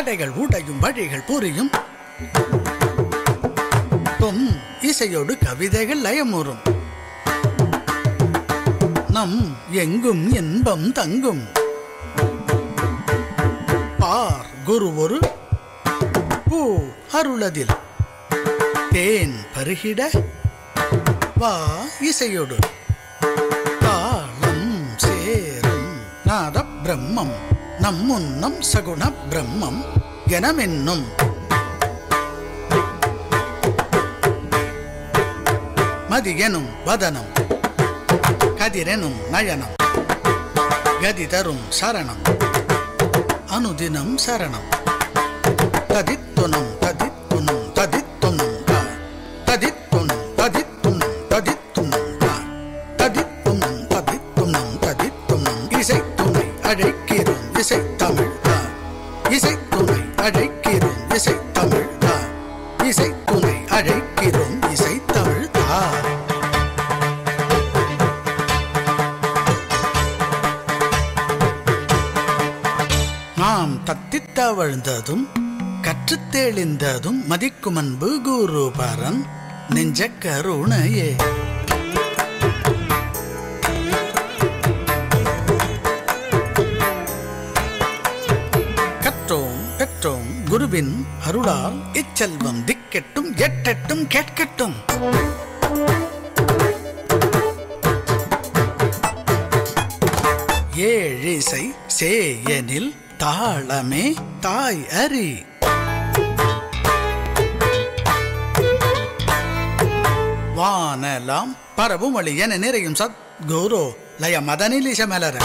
தடைகள் உடையும் வழிகள் புரியும் தொம் இசையோடு கவிதைகள் லயமுறும் நம் எங்கும் இன்பம் தங்கும் பார் குரு ஒரு பூ அருளதில் தேன் பருகிட வா இசையோடு தாளம் சேரும் நாத பிரம்மம் நம் முன்னம் சகுண பிரம்மம் எனமென்னும் மதியெனும் வதனம் கதிரெனும் நயனம் கதி தரும் சரணம் அனுதினம் சரணம் ததித்துணம் ததித்துணம் ததித்துணம் ததித்துணம் ததித்துணம் ததித்துணம் ததித்துணம் ததித்துணம் ததித்துணம் இசைத்துணை அழைக்கிறோம் இசை தமிழ் இசைத்துணை அழைக்கிறோம் இசை தமிழ் இசைத்துணை அழைக்கிறோம் இசை தமிழ் நாம் தத்தித்தவழ்ந்ததும் கற்றுத் தெளிந்ததும் மதிக்கும் அன்பு குரு பரன் நெஞ்ச கருணையே கற்றோம் பெற்றோம் குருவின் அருளால் இச்செல்வம் திக்கெட்டும் எட்டெட்டும் கேட்கட்டும் ஏழிசை சேயனில் தாளமே தாய் அறி வானலாம் பரவும் வழி என நிறையும் சத்குரு லய மதனில் இசமலர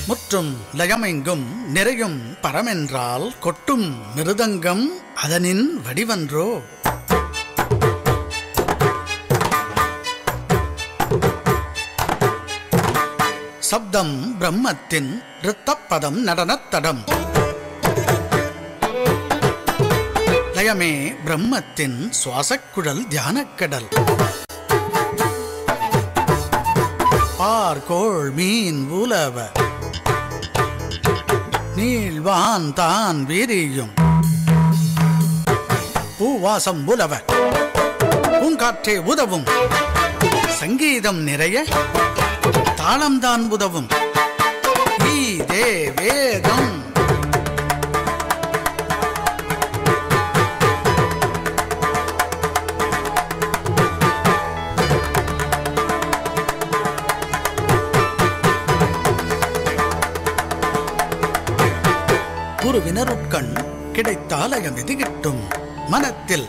முற்றும் லயமெங்கும் நிறையும் பரமென்றால் கொட்டும் மிருதங்கம் அதனின் வடிவன்றோ சப்தம் பிரம்மத்தின் ரித்தப்பதம் நடனத்தடம் லயமே பிரம்மத்தின் சுவாசக்குழல் தியானக்கடல் பார்கோள் மீன் உலவ நீள்வான் தான் வீரியும் பூவாசம் உலவ பூங்காற்றே உதவும் சங்கீதம் நிறைய தாளம்தான் உதவும் ஈதே வேதம் குருவினருட்கண் கிடைத்தாலயம் எது கிட்டும் மனத்தில்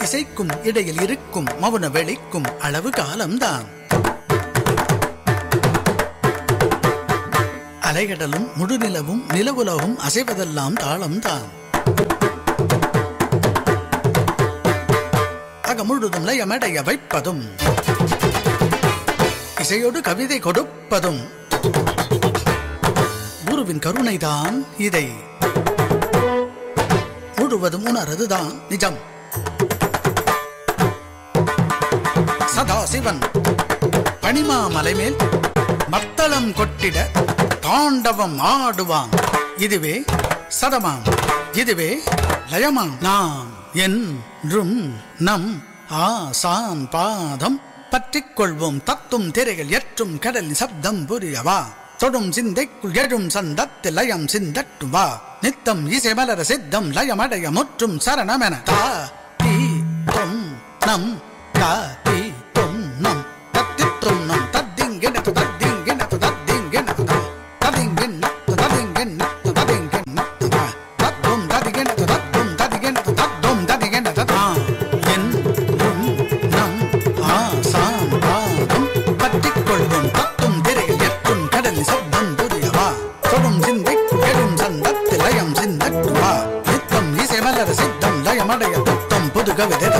இசைக்கும் இடையில் இருக்கும் மௌன வெளிக்கும் அளவு காலம்தான் அலைகடலும் முழுநிலவும் நிலவுலகும் அசைவதெல்லாம் தாளம்தான் அகமுழுதும் லயமடைய வைப்பதும் இசையோடு கவிதை கொடுப்பதும் குருவின் கருணைதான் இதை முழுவதும் உணர்வதுதான் நிஜம் சதாசிவன் பனிமாமலை மேல் மத்தளம் கொட்டிட தாண்டவம் ஆடுவான் இதுவே சதமாம் இதுவே லயமாம் நாம் என்றும் நம் ஆசான் பாதம் பற்றிக் கொள்வோம் தத்தும் திரைகள் ஏற்றும் கடலின் சப்தம் புரியவா தொடும் சிந்தைக்குள் எழும் சந்தத்தில் லயம் சிந்தட்டு வா நித்தம் இசை மலர சித்தம் லயமடைய முற்றும் சரணமென தா தி தொம் நம் தா தி தொம் நம் தத்தித்தும் நம் தத்திங்கிணத்து தத்திங்கிணத்து தத்திங்கிணத்து தத்திங்கிணத்து தத்திங்கிணத்து தத்திங்கிணத்து தத்தும் தத்திங்கிணத்து தத்தும் தத்திங்கிணத்து தத்தும் தத்திங்கிணத்து என்றும் நம் ஆசான் பாதம் பற்றிக் கொள்வோம் தத்தும் திரையில் எட்டும் கடலில் சப்தம் புரியவா தொடும் சிந்தைக்குள் எழும் சந்தத்தில் லயம் சிந்தட்டு வா நித்தம் இசை மலர சித்தம் லயமடைய துத்தம் புது கவிதை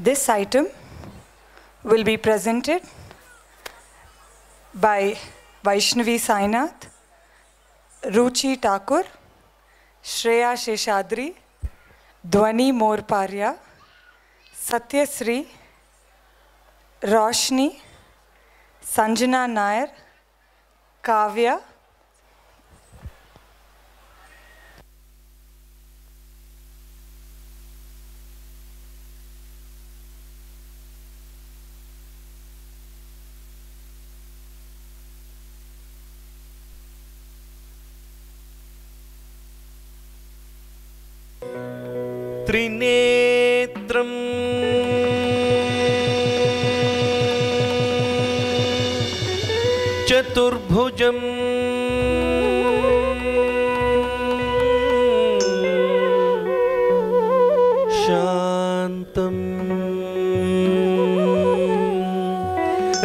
This item will be presented by Vaishnavi Sainath, Ruchi Thakur, Shreya Sheshadri, Dhwani Morparya, Satyasri, Roshni, Sanjana Nair, Kavya, त्रिनेत्रं चतुर्भुजं शान्तं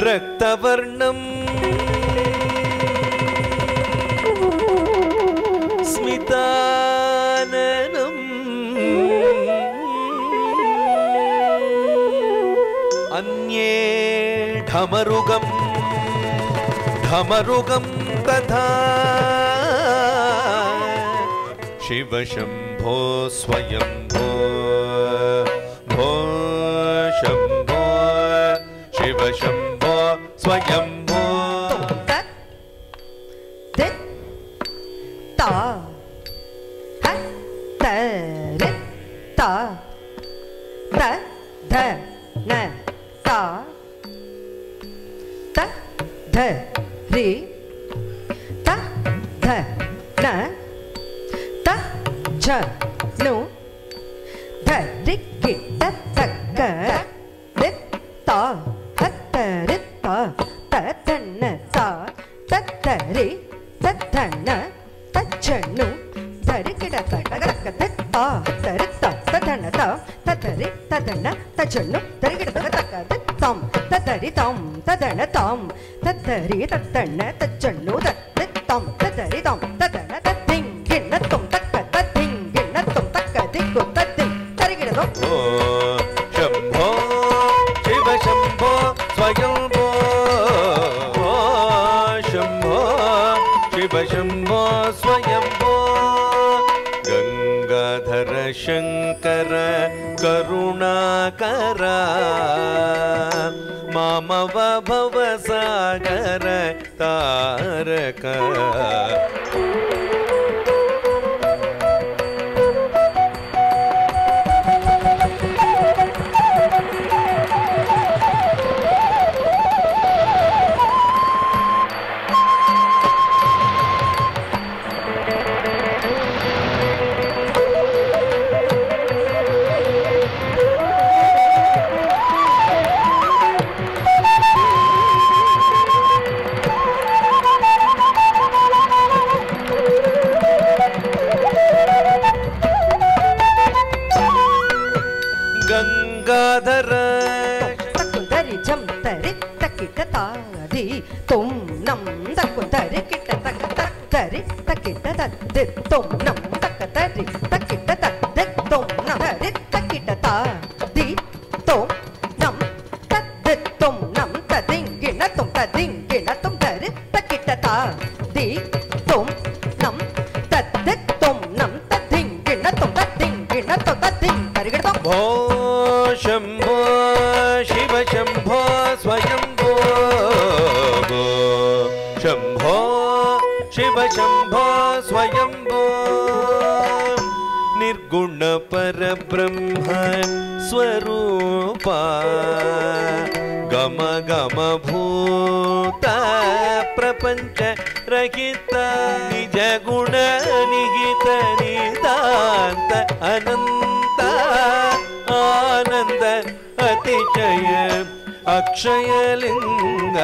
रक्तवर्णं स्मिताननम् अन्ये ढमरुगं तथा शिव शम्भो स्वयम्भो भो शम्भो शिव शम्भो स्वयम्भो शंकर करुणाकरा मामव भवसागर तारक गंगाधर तकुंदरि जम तरि तकिट तादि तुम नम तकुंदरि किट तक तरि तकिट तद्दि तुम नम तक तरि तकिट तद्दि तुम नम तरि तकिट तादि तुम नम तद्दि तुम नम तदिंगिण तुम तदिंगिण तुम तरि तकिट तादि तुम नम तद्दि तुम नम तदिंगिण तुम तदिंगिण तुम तदिं तरिगिड़ तुम भो शंभो शिव शंभो स्वयंभो भो शंभो शिव शंभो स्वयंभो निर्गुण परब्रह्म स्वरूपा गम गम भूत प्रपंच रहित निज गुण निहित निदांत अनंत आनंद अतिशय अक्षयलिंग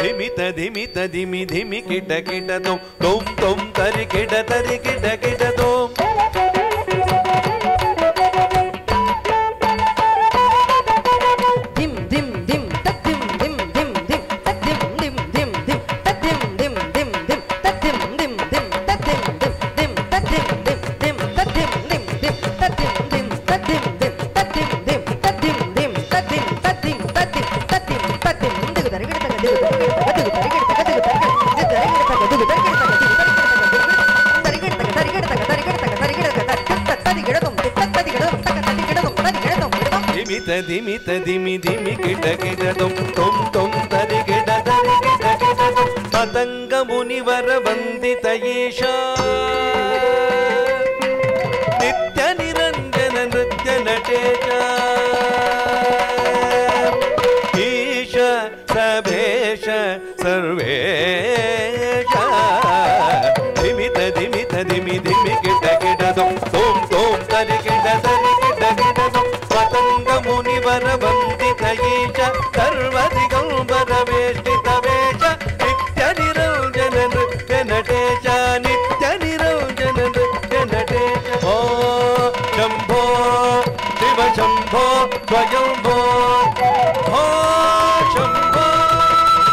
धिमित धिमित धिमि धिमि किट किट तुम तुम तुम तरि किट तुम dim dim dim ta dim dim dim dim ta dim dim dim dim ta dim dim dim dim ta dim dim dim ta dim dim dim ta dim dim dim ta dim dim dim ta dim dim ta dim dim ta dim dim ta dim dim ಧಿಮಿತ ಧಿಮಿ ಧಿಮಿ ಕಿಟ ಕಿಟ ತೊಂ ತೊಂ ತೊಂ ತರಿ ಕಿಟ ತರಿ ಕಿಟ ಕಿಟ ತೊಂ ಪತಂಗ ಮುನಿವರ ವಂದಿತ ಈಶ ನಿತ್ಯ ನಿರಂಜನ ನೃತ್ಯ ನಟೇಶ ಈಶ ಸಭೇಶ ಸರ್ವೇಶ ಧಿಮಿತ ಧಿಮಿತ ಧಿಮಿ ಧಿಮಿ ಕಿಟ ಕಿಟ ತೊಂ ತೊಂ ತೊಂ ತರಿ ಕಿಟ ಕಿಟ ತೊಂ ಪತಂಗ ಮುನಿವರ ವಂದಿತ ಈಶ ಸರ್ವದಿಗಂಬರ ವೇಷ್ಟಿತ ವೇಷ ನಿತ್ಯ ನಿರಂಜನ ನೃತ್ಯ ನಟೇಶ ನಿತ್ಯ ನಿರಂಜನ ನೃತ್ಯ ನಟೇಶ ಓ ಶಂಭೋ ಶಿವ ಶಂಭೋ ಸ್ವಯಂಭೋ ಓ ಶಂಭೋ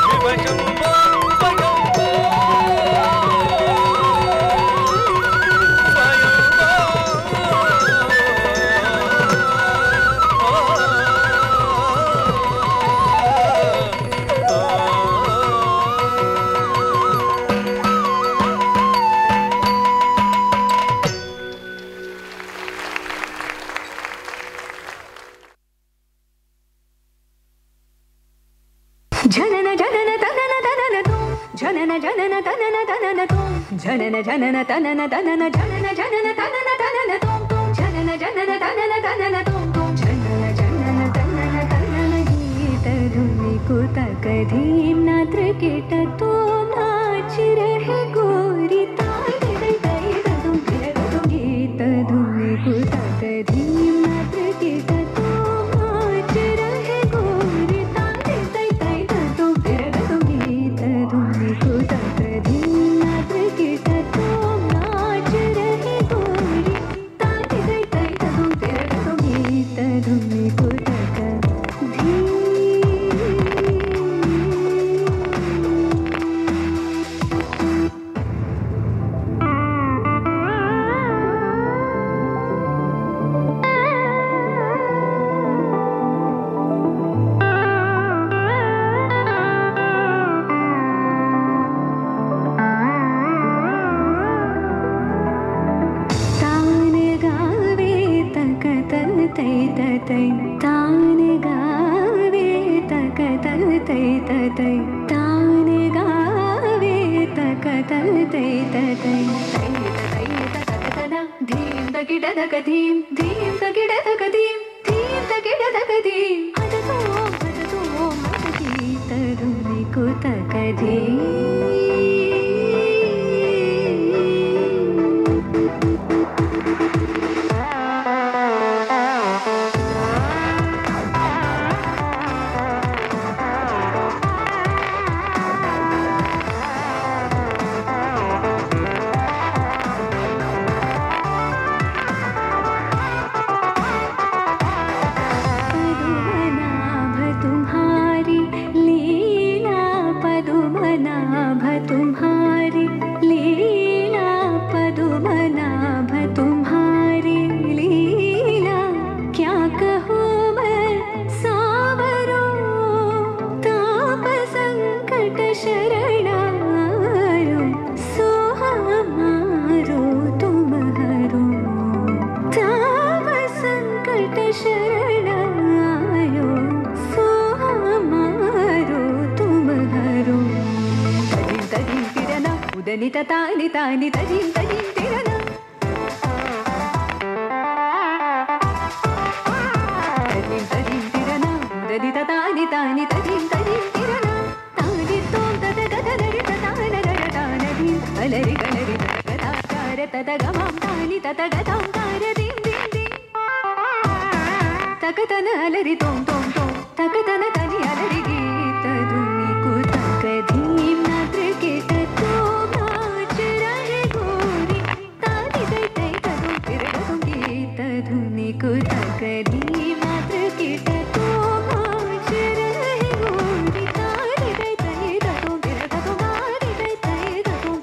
ಶಿವ ಶಂಭೋ ಸ್ವಯಂಭೋ ಜನನ ಜನನ ತನನ ತನನ ತೋ ಜನನ ಜನನ ತನನ ತನನ ತೋ ಜನನ ಜನನ ತನನ ತನನ ಜನನ ಜನನ ತನನ ತನನ ತೋ ಜನನ ಜನನ ತನನ ತನನ ತೋ ಜನನ ಜನನ ತನನ ತನನ ಗೀತ ಧುನಿ ಕುತಕ धीम नात्र कीट तो नाच रहे गोरी ताई दई दई तुम गीत धुनी कुतक धीम नात्र कीट तो नाच रहे गोरी ताई दई दई तुम गीत धुनी कुतक धीम नात्र कीट तो नाच रहे गोरी ताई दई दई तुम गीत धुनी कुतक धीम तान गावे तक तल तै तै तान गावे तक तल तै तै धीम तकिड तक धीम धीम तकिड तक धीम धीम तकिड तक धीम अदतो मत गीत धुनि कुतक धीम तानि तानि तजिं तजिं तिरना तजिं तजिं तिरना उदनि तानि तानि तजिं तजिं तिरना तानि तों तद गदरि तान गडतानदि अलरि गलरि गदाकार तद गमां तानि तद गदां कार दिं दिं दिं तकतन अलरि तों तों तों तकतन तनि अलरि गीत धुनि कुतक धीम नात्र कीट धुनि कुतक धीम नात्र कीट तो नाच रहे गोरी ताई दई दई तुम गारी दई दई तुम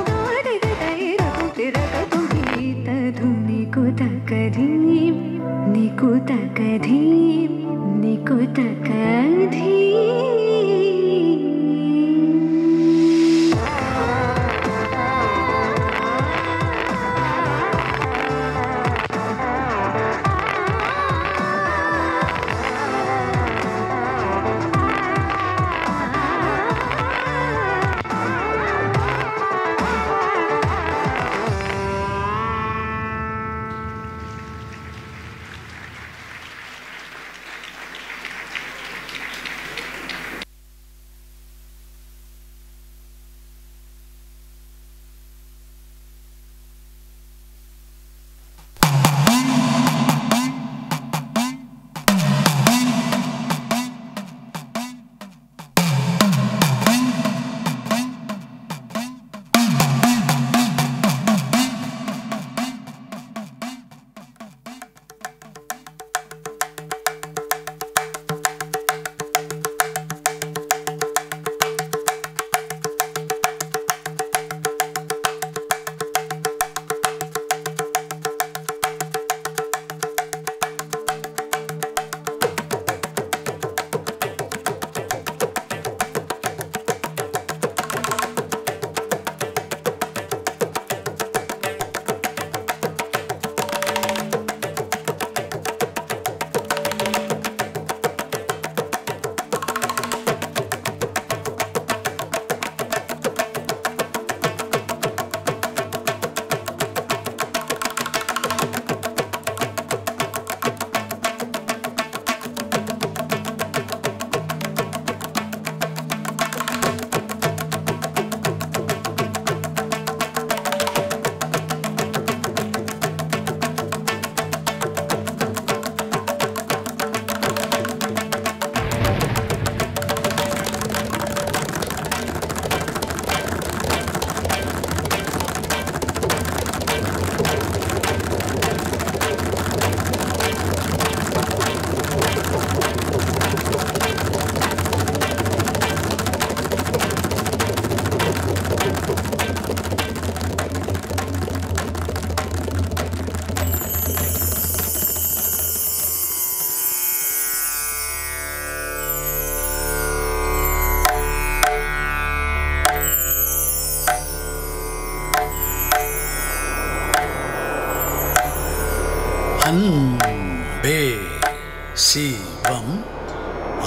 गारी दई दई तुम गीत धुनि कुतक धीम निकुतक धीम निकुतक धीम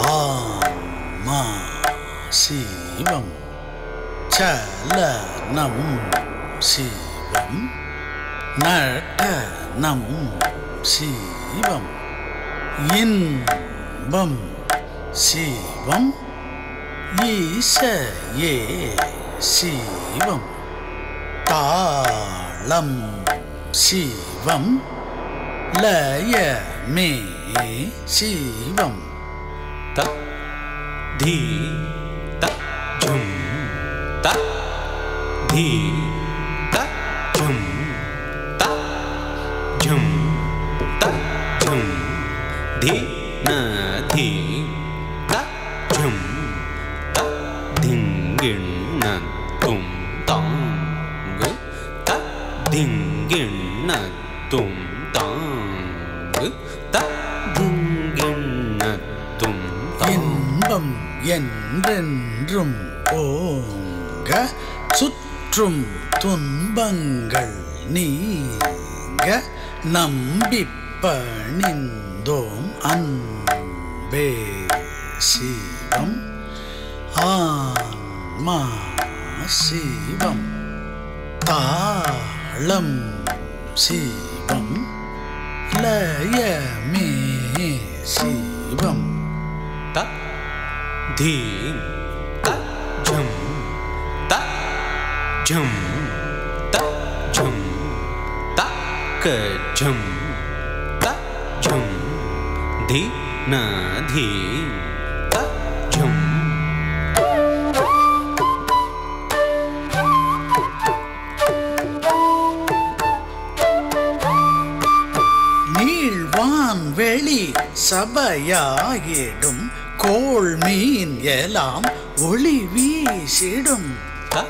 ஆன்மா சிவம் சலனம் சிவம் நடனம் சிவம் இன்பம் சிவம் ஈசையே சிவம் தாளம் சிவம் லயமே சிவம் த தி த ஜும் த தி த ஜும் த ஜும் த ஜும் தி ந தி த ஜும் த திங்கிண் ந தும் தாங் த திங்கிண் ந தும் தாங் த திங்கிண் ந தும் இன்பம் என்றென்றும் ஓங்க சுற்றும் துன்பங்கள் நீங்க நம்பி பணிந்தோம் அன்பே சிவம் ஆன்மா சிவம் தாளம் சிவம் லயமே சிவம் த தி த ஜும் த ஜும் த ஜும் த க ஜும் த ஜும் தி ந தி த ஜும் நீழ்வான் வெளி சபையாகிடும் கோள் மீன் எல்லாம் ஒளி வீசிடும் த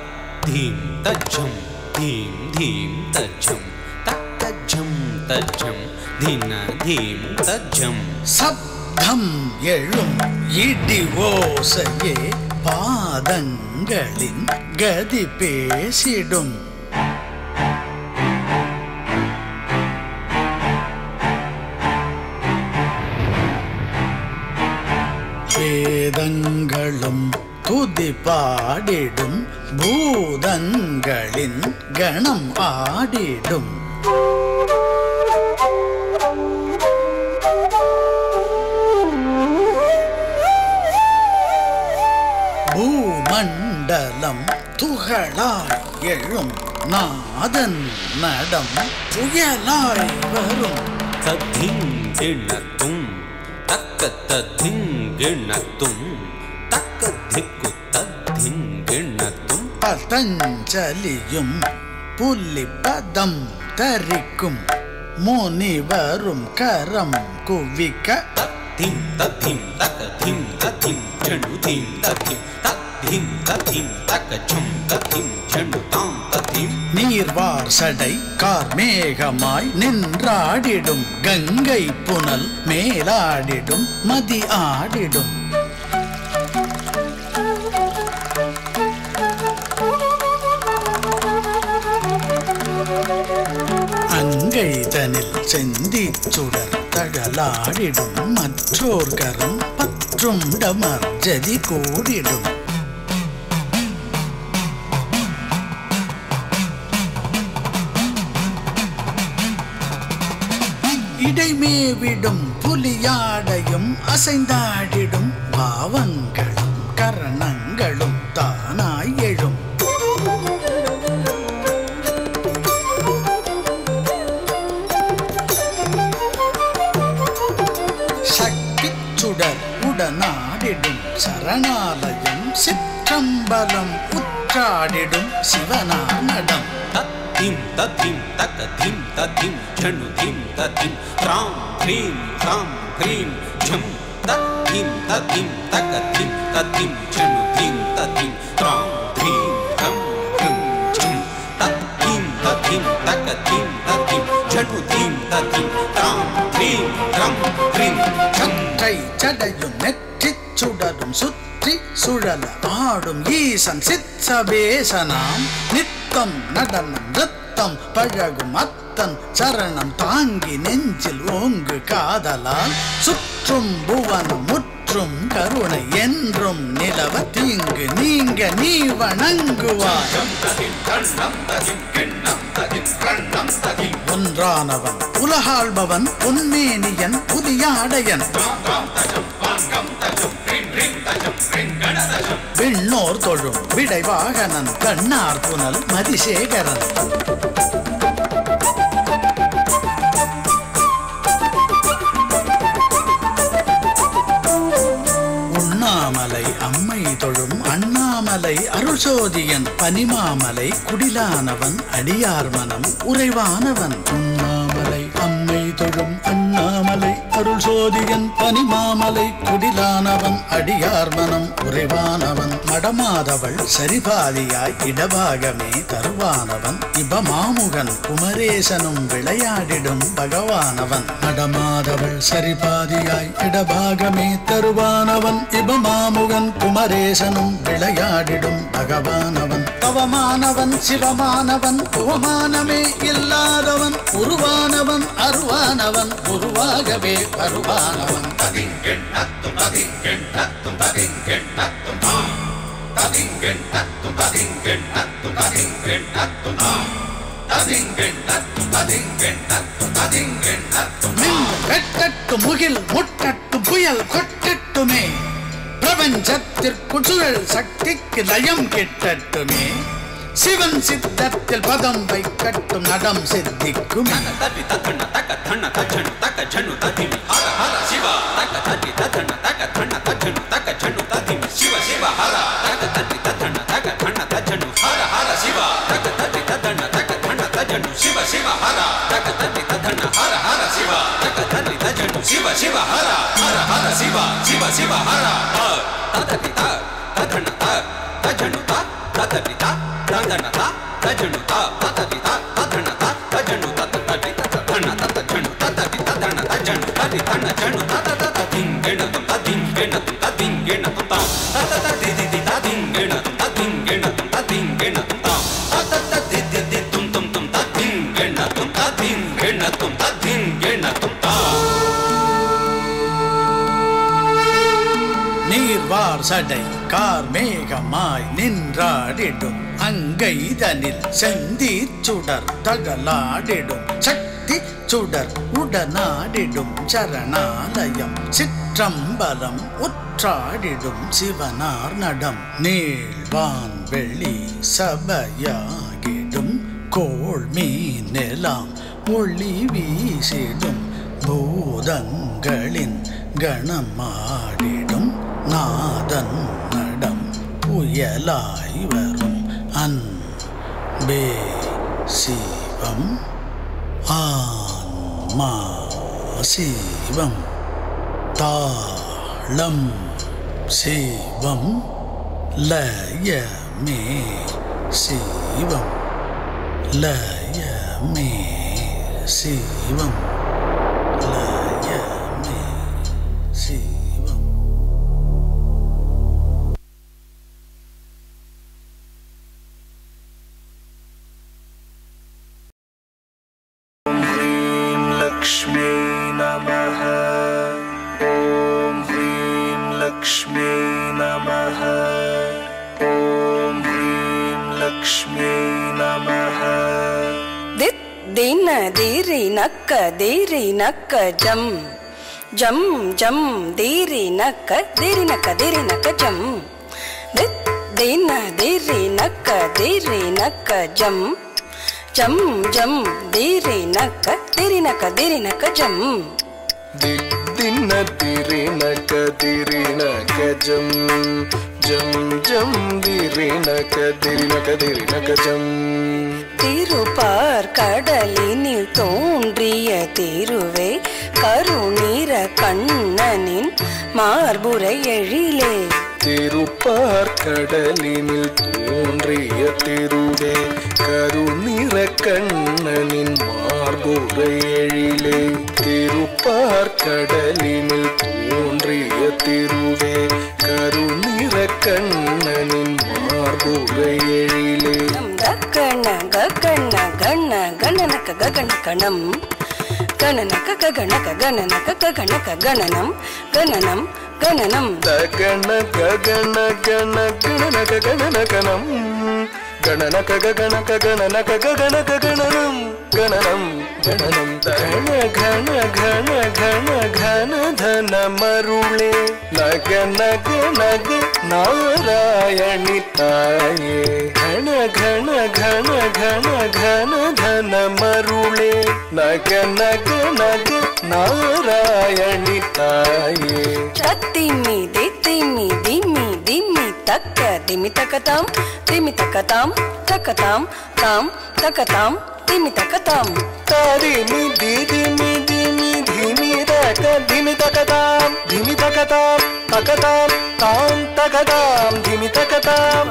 தீம் த ஜும் தீம் தீம் த ஜும் த த ஜும் த ஜும் தி ந தீம் த ஜும் சப்தம் எழும் இடி ஓசையே பாதங்களின் கதி பேசிடும் வேதங்களும் துதி பாடிடும் பூதங்களின் கணம் ஆடிடும் பூமண்டலம் துகளாய் எழும் நாதன் நடம் புயலாய் வரும் தத்திங் கிணத்தும் தக்க தத்திங் கிணத்தும் தக்க திக்கு தத்திங் கிணத்தும் பதஞ்சலியும் புலி பதம் தரிக்கும் முனிவரும் கரம் குவிக்க தத்திம் தத்திம் தக்க திம் தத்திம் செண்டு திம் தத்திம் தத்திம் தத்திம் தக்க ஜும் தத்திம் செண்டு தாம் தத்திம் நீர்வார் சடை கார்மேகமாய் நின்றாடிடும் கங்கை புனல் மேலாடிடும் மதி ஆடிடும் அங்கை தனில் செந்தி சுடர் தழலாடிடும் மற்றோர் கரம் பற்றும் டமர் ஜதி கூடிடும் இடைமேவிடும் புலியாடையும் அசைந்தாடிடும் பாவங்களும் கரணங்களும் தானாய் எழும் சக்தி சுடர் உடனாடிடும் சரணாலயம் சிற்றம்பலம் உற்றாடிடும் சிவனானடம் தத்திம் தத்திம் தக்க திம் தத்திம் செண்டு திம் தத்திம் ராம் க்ரீம் ராம் க்ரீம் ஜும் தத்திம் தத்திம் தக்க திம் தத்திம் செண்டு திம் தத்திம் ராம் க்ரீம் ரம் க்ரீம் ஜும் தத்திம் தத்திம் தக்க திம் தத்திம் செண்டு திம் தத்திம் ராம் க்ரீம் ரம் க்ரீம் ஜும் சற்றை சடையும் நெற்றிச் சுடரும் சுற்றி சுழல ஆடும் ஈசன் சித்சபேசனாம் நித்தம் நடனம் நித்தம் பழகும் அத்தன் சரணம் தாங்கி நெஞ்சில் ஓங்கு காதலால் சுற்றும் புவனம் முற்ற முற்றும் கருணை என்றும் நிலவ தீங்கு நீங்க நீ வணங்குவாய். ஒன்றானவன் உலகாள்பவன் பொன்மேனியன் புதியாடையன் விண்ணோர் தொழும் விடைவாகனன் கண்ணார் புனல் மதிசேகரன். உண்ணாமலை அம்மை தொழும் அண்ணாமலை அருள்சோதியன் பனிமாமலை குடிலானவன் அடியார் மனம் உறைவானவன். உண்ணாமலை அம்மை தொழும் அண்ணாமலை அருள்சோதியன் பனிமாமலை குடிலானவன் அடியார் மனம் உறைவானவன். மடமாதவள் சரிபாதியாய் இடபாகமே தருவானவன் இபமாமுகன் குமரேசனும் விளையாடிடும் பகவானவன். மடமாதவள் சரிபாதியாய் இடபாகமே தருவானவன் இபமாமுகன் குமரேசனும் விளையாடிடும் பகவானவன். பவமானவன் சிவமானவன் புவமானமே இல்லாதவன் உருவானவன் அருவானவன் உருவாகவே வருவானவன். வெட்டட்டும் முகில் முட்டட்டும் புயல் கொட்டட்டுமே பிரபஞ்சத்திற்கு சுழல் சக்திக்கு லயம் கிட்டட்டுமே சிவன் சித்தத்தில் பதம் வைக்கட்டும் நடம் சித்திக்குமே. நீர்வார் சடை கார் மேகமாய் நின்றாடிடும் அங்கைதனில் செந்தீர் சுடர் தகலாடிடும் சக்தி சுடர் உடனாடிடும் சரணாலயம் சிற்றம்பலம் உற்றாடிடும் சிவனார் நடம். நீழ்வான் வெளி சபையாகிடும் கோள் மீனெல்லாம் ஒளி வீசிடும் பூதங்களின் கணமாடிடும் நாதன் நடம் புயலாய் வரும் அன்பே சிவம் ஆன்மா சிவம் தாளம் சிவம் லயமே சிவம் லயமே சிவம் லயமே சிவம். लक्ष्मी नमः ॐ ह्रीं लक्ष्मी नमः ॐ ह्रीं लक्ष्मी नमः दित् दिन दीरि नक्क जम जम जम दीरि नक्क जम दित् दिन दीरि नक्क जम जम जम दीरि नक्क जम दिन दीरि नक्क जम जम जम दीरि नक्क जम திருப்பார் கடலினில் தோன்றிய திருவே கருநீர கண்ணனின் மார்புரை எழிலே திருப்பார் கடலினில் தோன்றிய திருவே கருநீர கண்ணனின் மார்புரை எழிலே திருப்பார் கடலினில் தோன்றிய திருவே கருநீர கண்ணனின் மார்புரை எழிலே கண்ண கண்ண கண்ண கண்ணனக்க ககன கணம் గణనక గగణక గణనక గగణక గణనం గణనం గణనం గణ గగణ గణ గణనక గణనకనం గణనక గగణక గణనక గగణక గణనం గణనం గణనం ఘన ఘన ఘన ఘన ఘన ధన మరుళే నగ నగ నగ నారాయణి తాయే ఘన ఘన ఘన ఘన ఘన ధన మరుళే నగ నగ నగ నారాయణి తాయే తిమ్మి దిమ్మి దిమ్మి దిమ్మి తక్క దిమి తకతాం దిమి తకతాం తకతాం తాం తకతాం దిమి తకతాం తాదిమి దిదిమి దిమి ధిమి తక ధిమి తకతాం ధిమి తకతాం తకతాం తాం తకతాం ధిమి తకతాం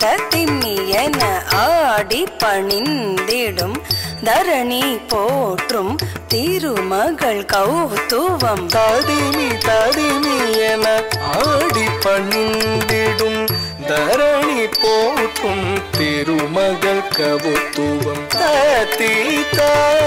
தத்திம்மி என ஆடி பணிந்திடும் தரணி போற்றும் திருமகள் கௌதுவம் தாதிமி தாதிமி என ஆடி பணிந்திடும் தரணி போற்றும் திருமகள் கவுத்துவம் தாத்தித்தான்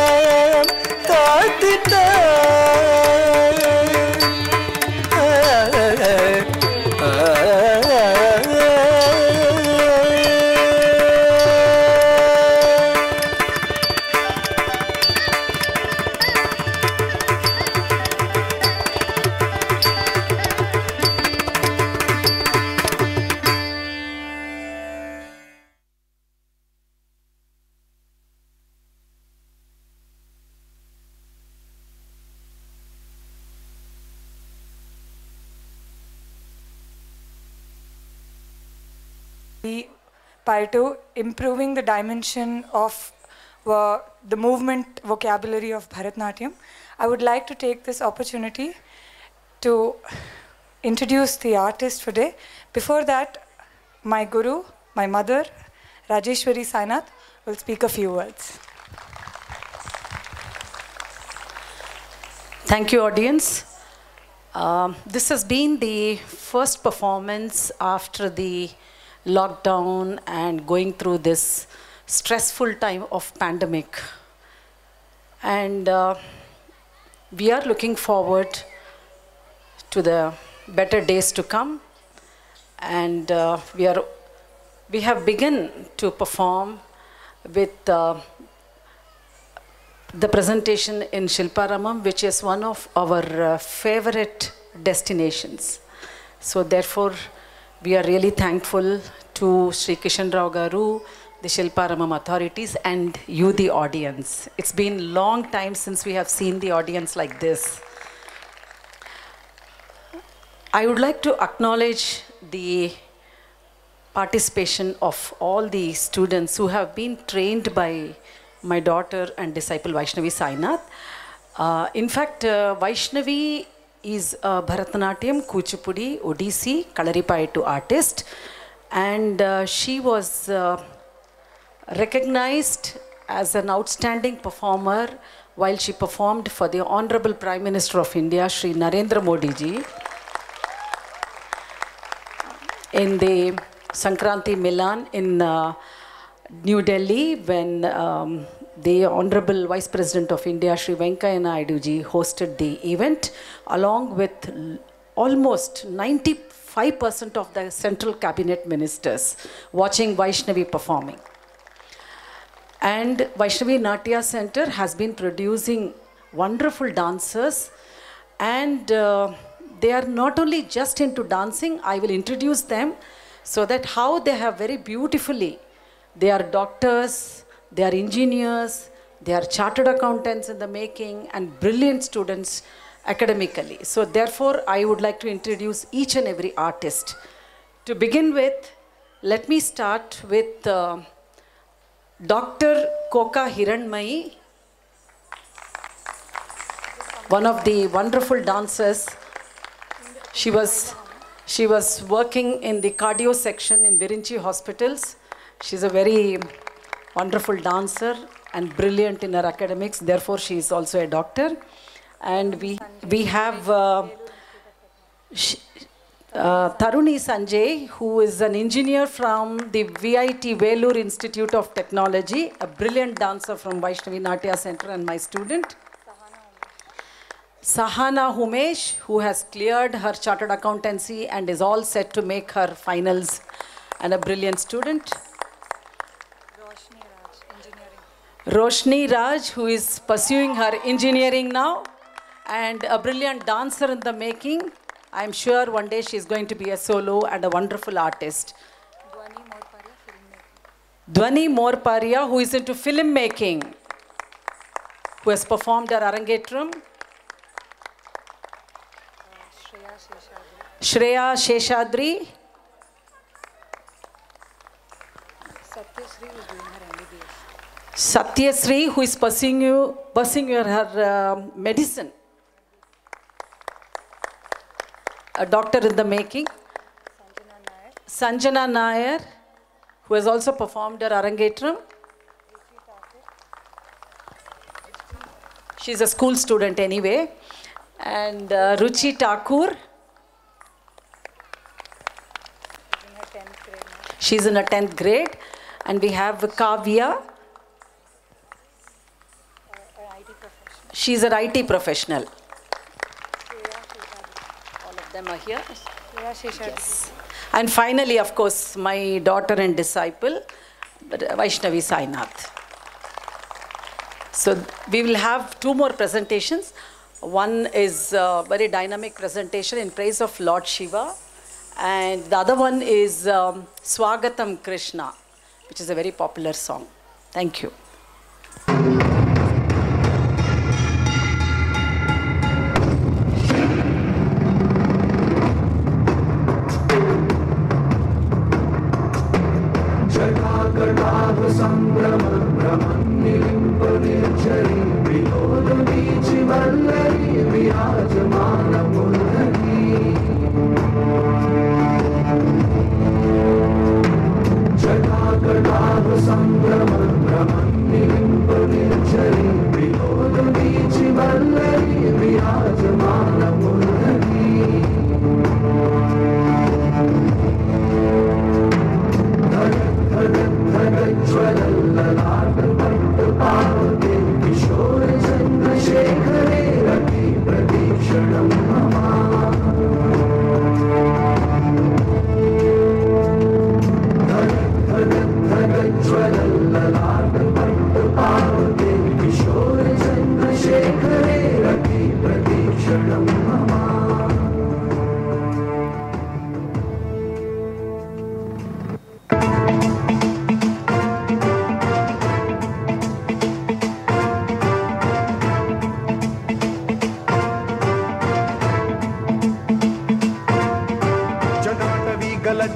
Prior to improving the dimension of the movement vocabulary of Bharatnatyam, I would like to take this opportunity to introduce the artist for today. Before that, my guru, my mother, Rajeshwari Sainath, will speak a few words. Thank you, audience. This has been the first performance after the lockdown and going through this stressful time of pandemic. And we are looking forward to the better days to come. And we have begun to perform with the presentation in Shilparamam, which is one of our favorite destinations. So therefore, we are really thankful to Sri Kishan Rao Garu, the Shilparamam authorities, and you, the audience. It's been a long time since we have seen the audience like this. I would like to acknowledge the participation of all the students who have been trained by my daughter and disciple Vaishnavi Sainath. In fact, Vaishnavi is a Bharatanatyam, Kuchipudi, Odissi, Kalaripayattu artist, and she was recognized as an outstanding performer while she performed for the Honorable Prime Minister of India, Shri Narendra Modi ji, in the Sankranti Milan in New Delhi, when the Honorable Vice President of India, Shri Venkaiah Naidu ji, hosted the event, along with almost 95% of the central cabinet ministers watching Vaishnavi performing. And Vaishnavi Natya Center has been producing wonderful dancers, and they are not only just into dancing. I will introduce them so that how they have very beautifully, they are doctors, they are engineers, they are chartered accountants in the making, and brilliant students academically. So therefore, I would like to introduce each and every artist. To begin with, let me start with Dr. Koka Hiranmayi, one of the wonderful dancers. She was working in the cardio section in Virinchi hospitals. She's a very wonderful dancer and brilliant in her academics. Therefore, she is also a doctor. And we have Taruni Sanjay, who is an engineer from the VIT Vellore Institute of Technology, a brilliant dancer from Vaishnavi Natya Center and my student. Sahana Humesh, who has cleared her chartered accountancy and is all set to make her finals, and a brilliant student. Roshni Raj, who is pursuing her engineering now, and a brilliant dancer in the making. I'm sure one day she's going to be a solo and a wonderful artist. Dwani Morparia, who is into film making, who has performed her Arangetram. Shreya Sheshadri. Satyasri, who is pursuing her medicine. A doctor in the making. Sanjana Nair, who has also performed her Arangetram. She's a school student anyway. And Ruchi Thakur. She's in her 10th grade. And we have Kavya. She's an IT professional. All of them are here. Yes. And finally, of course, my daughter and disciple, Vaishnavi Sainath. So we will have 2 more presentations. One is a very dynamic presentation in praise of Lord Shiva. And the other one is Swagatam Krishna, which is a very popular song. Thank you.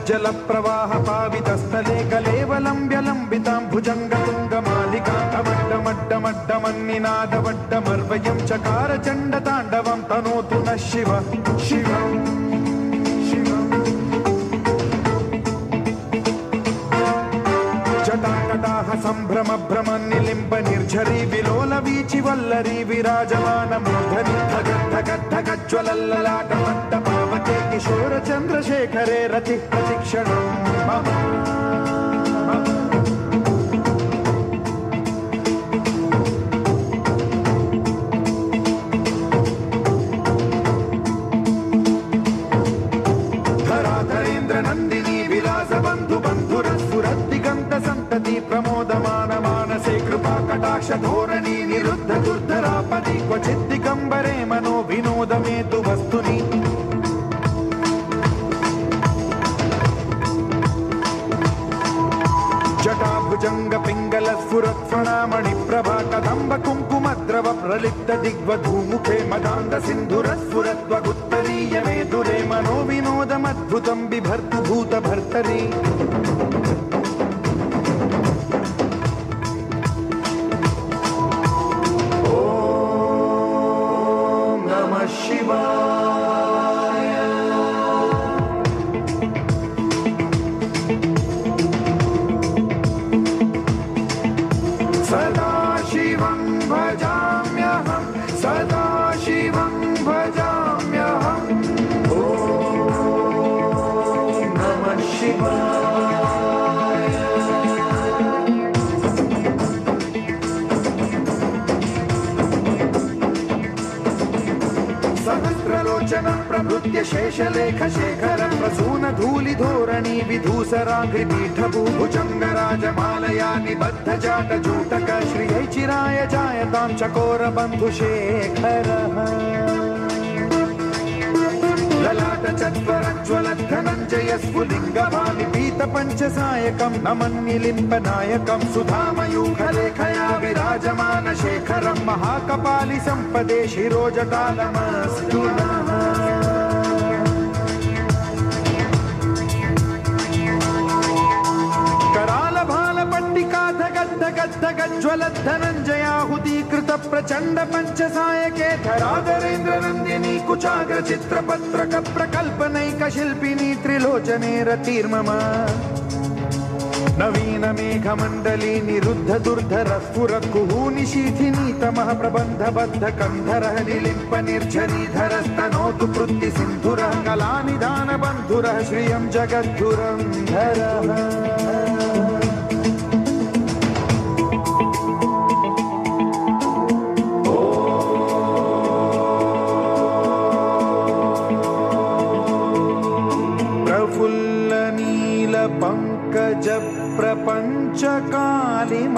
जल प्रवाह पावितस्थले कलेवलम्ब्य लम्बितां भुजङ्गतुङ्गमालिकां टमड्डमड्डमड्डमन्निनादवड्डमर्वयं चकार चण्डताण्डवं तनोतु नः शिव शिवम् जटाकटाह सम्भ्रम भ्रम निलिम्ब निर्झरी विलोल वीचि वल्लरी विराजमान मूर्धनि धगद्धगद्धगज्ज्वलल्ललाट पावके किशोर चन्द्रशेखरे रति प्रतिक्षणं मम धराधरेन्द्र नन्दिनी विलास बन्धु बन्धुरस्फुरद्दिगन्त सन्तति प्रमोदमान मानसे कृपा कटाक्ष धोरणी निरुद्ध दुर्धरापदि क्वचित् दिगम्बरे मनो विनोद मे तु वस्तुनि जटाभुजंग पिंगल स्फुरत्फणामणि प्रभा कदम्ब कुंकुमद्रव प्रलिप्त दिग्वधूमुखे मदान्ध सिन्धुर स्फुरद्वगुत्तरीय मेदुरे मनो विनोदमद्भुतं बिभर्तु भूत भर्तरि ॐ नमः शिवाय सदाशिवं भजाम्यहं सदाशिवं भजाम्यहम् ॐ लेख शेखर प्रसून धूलि धोरणी विधूसराग्रि पीठ भूभुजंग राजमालया निबद्ध जाट जूटक श्रियै चिराय जायतां चकोर बंधु शेखर ललाट चत्वरज्वल धनञ्जय स्फुलिङ्गभामि पीत पञ्चसायकं नमन्निलिम्पनायकं सुधामयूखलेखया विराजमान शेखरं महाकपालि सम्पदे शिरोजटालमस्तु नः धनञ्जयाहुतीकृत प्रचण्ड पञ्चसायके धराधरेन्द्र नन्दिनी कुचाग्र चित्रपत्रक प्रकल्पनैक शिल्पिनी त्रिलोचने रतिर्मम नवीन मेघमण्डली निरुद्ध दुर्धर स्फुर कुहूनि शीथिनी तमः प्रबन्ध बद्ध कन्धरः निलिम्प निर्झरीधरस्तनोतु पृथ्वी सिन्धुरः कलानिधान बन्धुरः श्रियं जगद्धुरन्धरः पंकज प्रपंच कालिम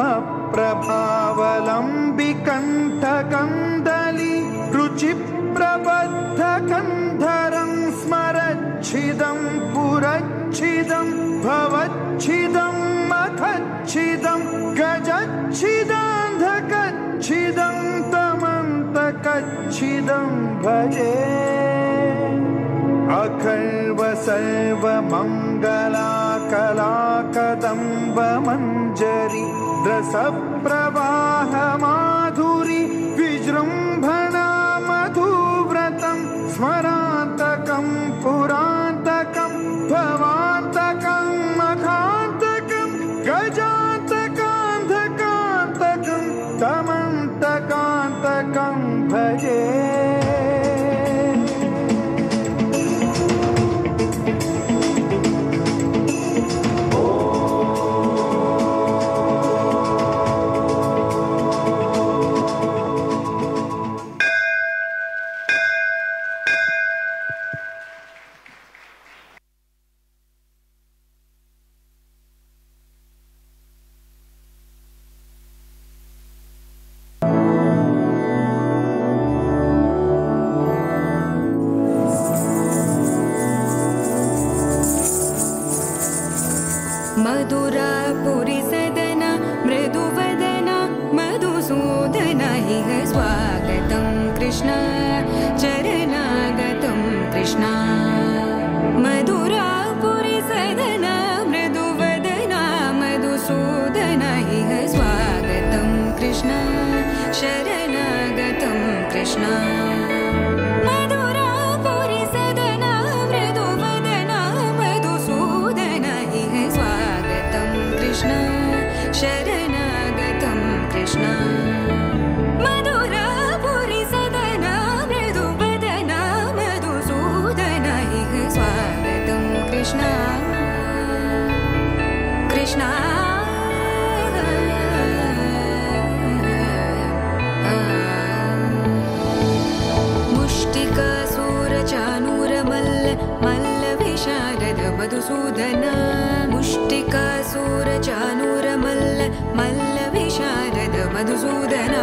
प्रभावलंबि कंठ कंदली रुचि प्रबद्ध कंधरं स्मरच्छिदं पुरच्छिदं भवच्छिदं मखच्छिदं गजच्छिदान्धकच्छिदं तमन्तकच्छिदं भजे अखर्व सर्व मंगला कला कदम्ब मंजरी रस प्रवाह माधुरी विजृंभणा मधुव्रतं स्मरान्तकं पुरान्तकं भवान्तकं मखान्तकं गजान्तकान्धकान्तकं तमन्तकान्तकं भजे मधुरापुरी सदन मृदुवदन मधुसूदन इह स्वागतं कृष्ण चरणागतं कृष्ण मधुरापुरी सदन मृदुवदन मधुसूदन इह स्वागतं कृष्ण शरणागतं कृष्ण शरणागतं कृष्ण मधुरापुरी सदन मृदुवदन मधुसूदन इह स्वागतं कृष्ण कृष्ण मुष्टिकासूरचानूरमल्ल मल्ल विशारद मधुसूदन मुष्टिकासूरचानूरमल्ल मल्ल विशारद मधुसूदन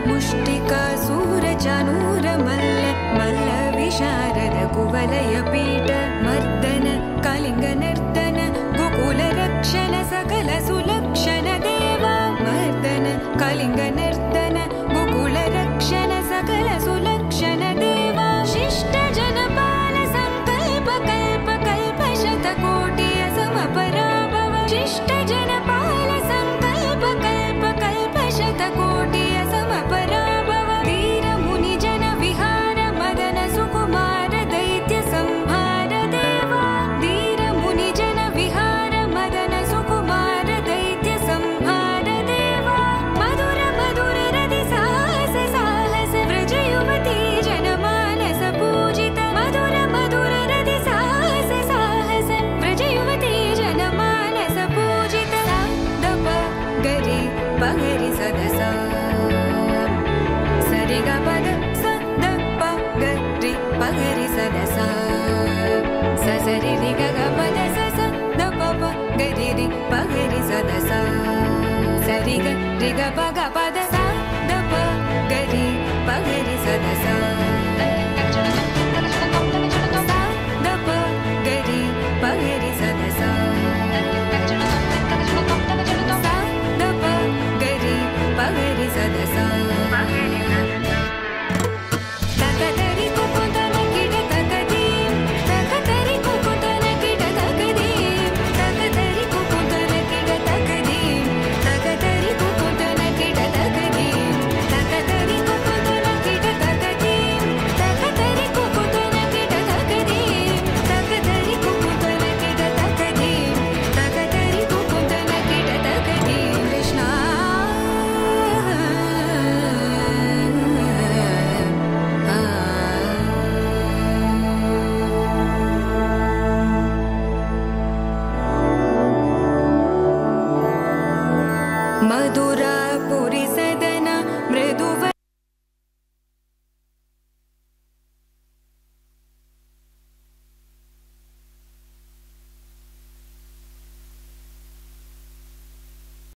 मुष्टिकासूरचानूरमल्ल मल्ल विशारद कुवलयपीठ मर्दन कलिङ्गनर्तन गोकुलरक्षण सकल सुलक्षण देवा मर्दन कलिङ्गनर्तन गोकुलरक्षण सकल सुलक्षण देवा शिष्ट जनपाल संकल्प कल्प कल्प शतकोटि असमपराभव शिष्ट जनपाल संकल्प कल्प कल्प शतकोटि असमपराभव वीर मुनि जन विहार मदन सुकुमार दैत्य संहार देवा वीर मुनि जन विहार मदन सुकुमार दैत्य संहार देवा मधुर मधुर सरि रि ग ग प द स स द प प ग रि रि प ग रि स द स सरि ग रि ग प ग प